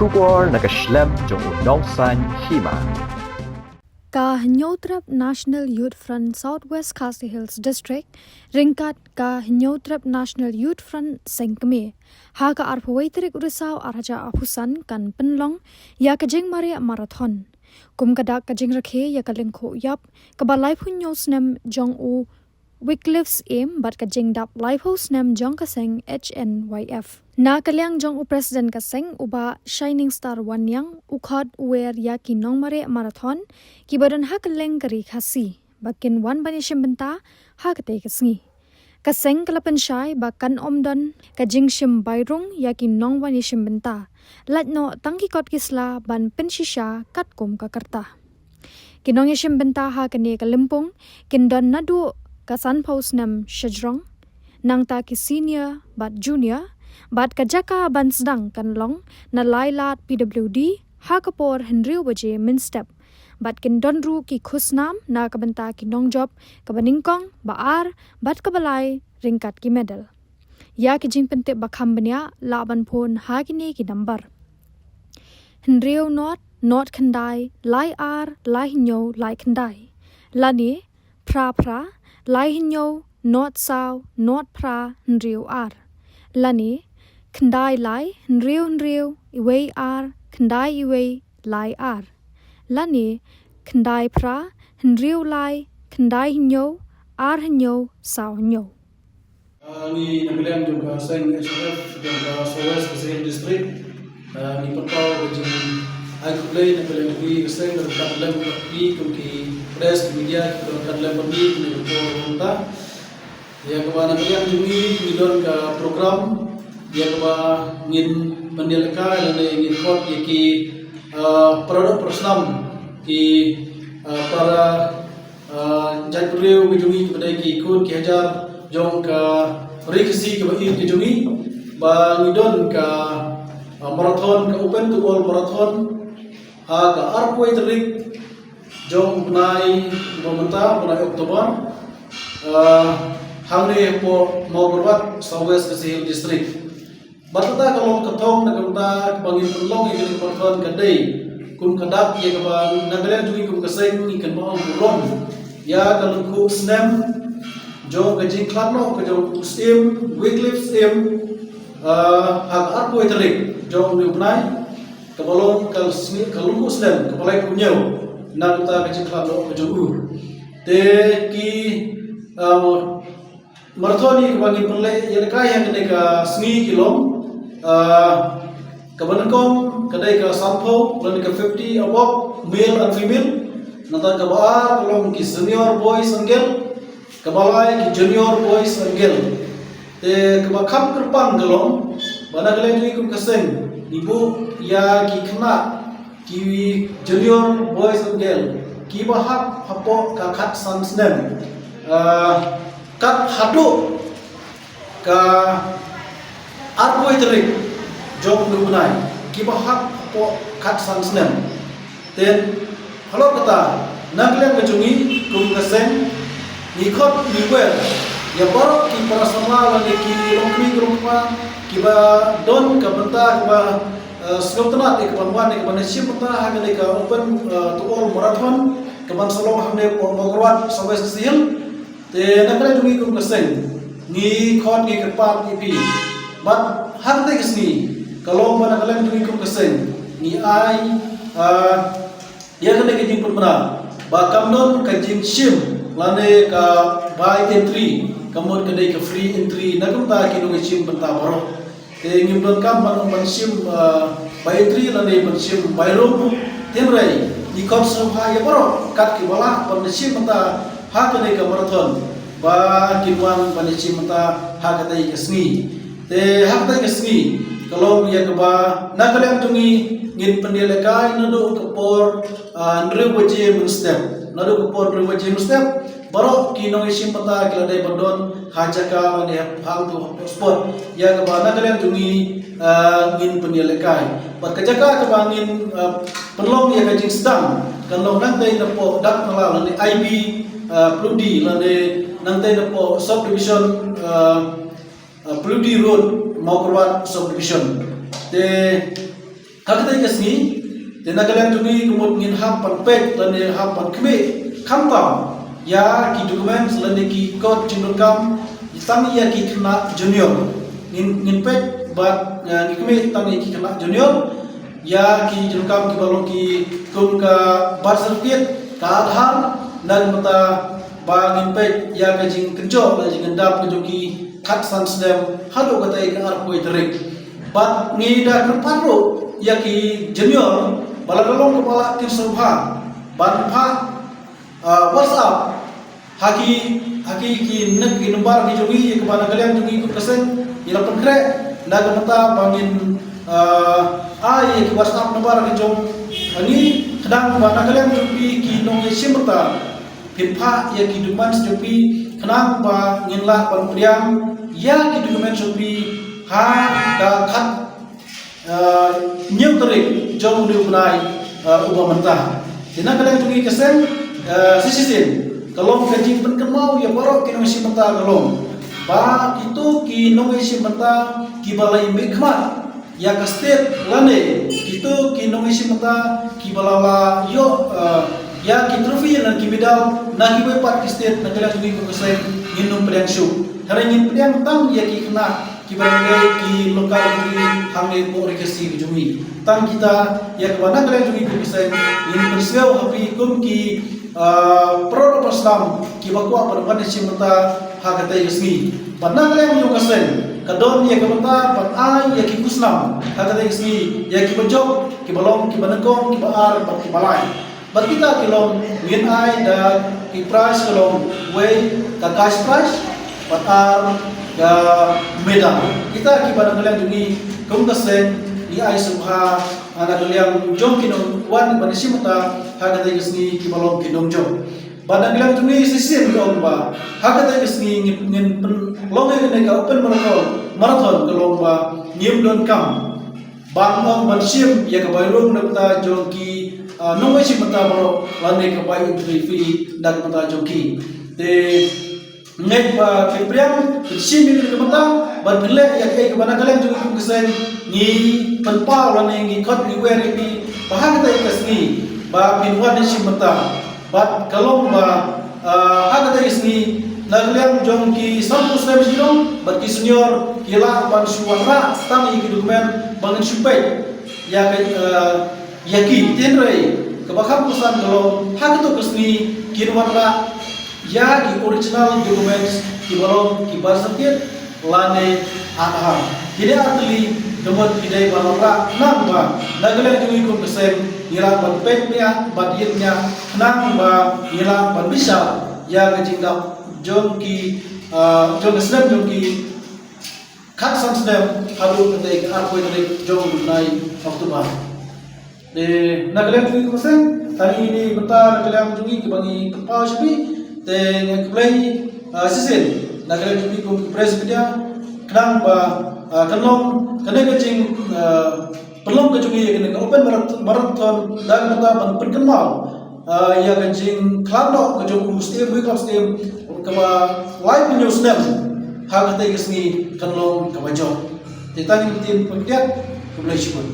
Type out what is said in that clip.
Shubor nakaslem jong unongsan Hima. Ka Hnyf National Youth Front Southwest Khasi Hills District, ringkat ka Hnyf National Youth Front Seng Haka arpawaitric urisau araja apusan kan Pynlong ya kajing maria marathon. Kum kadak kajing rakhe ya ka Lyngkhuh yap kabalai punyo snem Jong Wickliff's aim but kajing dap live house nem Jong ka Seng Hnyf. Na kalyang Jong President ka Seng uba Shining Star Wanyang ukhad uwer ya ki nong mare marathon ki badan hak leng kari khasi bakin wan bani shimbenta hak te Sngi. Ka Seng kalapan syai bakan omdon kajing shim bayrung ya ki nong bani shimbenta latno tangki kot kisla ban penshisha kat kum ka karta. Kinong ya shimbenta ha kane kalimpung kindon nadu kasan paus nam shajrong nang ta ki senior bat junior bat kajaka ban sedang kan long na lailat PWD ha kapor henriu baje min step bat kin donru ki khusnam na kabanta ki nong job kabaningkong baar bat kabalai ringkat ki medal ya ki jing pente bakham banya laban phone ha ki ne ki number henriu not khandai lai ar lai nyo lai khandai lani pra lai nyo not sao not pra henriu ar lani khandai lai henriu iwei ar khandai iwei lai ar lani khandai pra henriu lai khandai nyo ar nyo sao nyo. Ni nabilang juga Seng Hnyf juga Southwest Khasi District ni pertau bajing aku play nabilang di Seng dekat dalam di kumki press media dekat dalam di pemerintah ya kepada nabilang jungi milon ke program ya kepada ngin pendelka dan ngin kot ki produk personam ki para jadriu jungi kepada ki kun ki hajar Jong ka reaksi ke bayi ke jungi ba ngidon ka marathon ka open to all marathon ha ka arpoi trik Jong bunai pemerintah bunai Oktober hamne po mau berbuat Southwest Khasi District batata kalau ketong na kanta bangin Pynlong ini marathon kadai kum kadak ya ka nagalan jungi kum kaseng ni kan mau buron ya ka Lyngkhuh snem Jong kajing klarno ke Jong Syiem Wickliff Syiem hak arpo iterik Jong diubnai kebalong kal Lyngkhuh snem kepalai kunyo nak ta kajing klarno ke Jong te ki marathon ni kebangin pelai yang kai yang kedai ka Sngi kilom kebanakong kedai ka sampo dan ka 50 above male and female nata ka baar kolong ki senior boys and girl kabalai ki junior boys and girl te kabakam kerpang galong bana kalian ni kum kaseng ibu ya ki kena ki junior boys and girl ki bahak hapo ka khat sansnem kat hadu ka arpoitrik Jong dubnai ki bahak hapo khat sansnem ten halo kata naklen kajungi kum kaseng nikot niwer ya baru ki para sama lagi ki longkri rumah ki ba don ka benta ba skotna ek banwan ek banashim benta hagen ek open to all marathon ke ban salong hamne pograwat Southwest Khasi te nakre dungi kum kaseng ni khot ni kerpat ipi bat hak te kisni kalau mana kalian dungi kum kaseng ni ai ya kene ke jing pernah ba kamnon ka jing shim lane ka buy entry kamon kadai ka free entry nagum ta kinu ngim benta baro te ngim don kam ban shim buy entry lane ban shim buy room temrai di konsul ha ya baro kat ki wala ban shim benta ha kadai ka marathon ba kinwan ban shim benta ha kadai ka Sngi te ha kadai ka Sngi kalau ya ka ba nakalam tungi ngin pendelekai nadu kapor nre waje mun step nadu kapor nre waje mun step baru kino isim pata keladai bandon hajaka ne hang tu sport ya ka bana kalian tungi ngin pendelekai bat kajaka ka bangin Pynlong ya kajing sedang kalau nanti napo dak nala ne IB Pludi lane nanti napo subdivision Pludi road mau keluar subdivision te hak tei kesni tena kalian jungi kumut ngin hap pan pek dan hap pan kme kamtam ya ki dokumen selani ki kod jinukam tang ya ki kena junior ngin pek bat ngin kme tang ya ki kena junior ya ki jinukam ki balong ki kum ka birth certificate ka adhar nan mata ba ngin pek ya ka jing kenjo la jing ndap ke joki khat san snem hado ka tai ka ar poi terik bat ngi da kerparo ya ki junior bala dalong kepala tim subha ban pha WhatsApp haki ki nek ki numbar ki jogi ke bana kalian jogi ku kesen ila penkre na ka mata bangin ai ki WhatsApp numbar ki jong ani kadang bana kalian jogi ki nong simta pinpa ya ki duman jogi kadang ba nginla pan priam ya ki dokumen jogi ha ka khat nhiều tarik jong di unai ubah mentah. Tina kalian jogi kesen sisisin kalong kaji penkemau ya baru kinong isi mentah kalong. Ba itu kinong isi mentah kibalai mikmat ya ka state lane itu kinong isi mentah kibalala yo ya ki trofi dan ki medal na ki pat ki state na kalian jogi kesen nginum peliang syu. Hari ngin peliang tang ya ki kena kibarangay ki lokal jogi hangai mo rekesi jogi. Tang kita ya kemana kalian jogi kesen ini bersiau hapi kum ki pro proslam ki bakwa perban isi mata hak tai resmi. Bana kalian yo kesen kadon ya kemata pan ai ya ki kusnam hak tai resmi ya ki bojok ki balong ki banengkong ki baar ki balai. Bat kita kilom ngin ai da ki price kilom way ka cash price pat ar ka medal. Kita ki bana kalian jogi kum kesen di ai subha ana kalian jong kinong wan banisi mata hak tai resmi ki balong kinong jong. Bana kalian jogi sisin ko ba hak tai resmi ngin long ne ka open marathon kalong ba ngim don kam bang ong ban Syiem ya ka bayrung na ta jong ki nong isi mata baro lane ka bay fi dak mata jong ki te nek ba kipriam Syiem ni ka mata ban phile ya ke bana kalian jogi kum kesen ni panpa lane ngi khot ni wer ni bahag tai kasni ba pinwan ni Syiem mata bat kalong ba hak tai isni nagalian jong ki sampus na bisirong bat ki senior kila ban suwara tang i dokumen bangen supay ya ki tenrei kabakam pusan kalau hak itu kesni kinwara ya ki original documents ki balong ki birth certificate lane adhar kini atli demot kidai balora nang ba nagalian jogi kum kesen ira ban peknya badiernya nang ba ira ban bisa ya kejingdap jong ki jong kesem jong ki khat san sedem hadu ketai arpoi dari jong nai Oktober de nagalian jogi kum kesen tadi ini bentar nagalian jogi ki bangi kepau sepi te ngeklei sisin nagalian jogi kum presiden kadang ba kanong kadang kecing pelong kejogi kene open marathon dan mata penkenal ya kecing klano kejong Syiem Wickliff Syiem kama live news nem hak tai kesni kanong kabajok titang tin pengkiat keblai syukur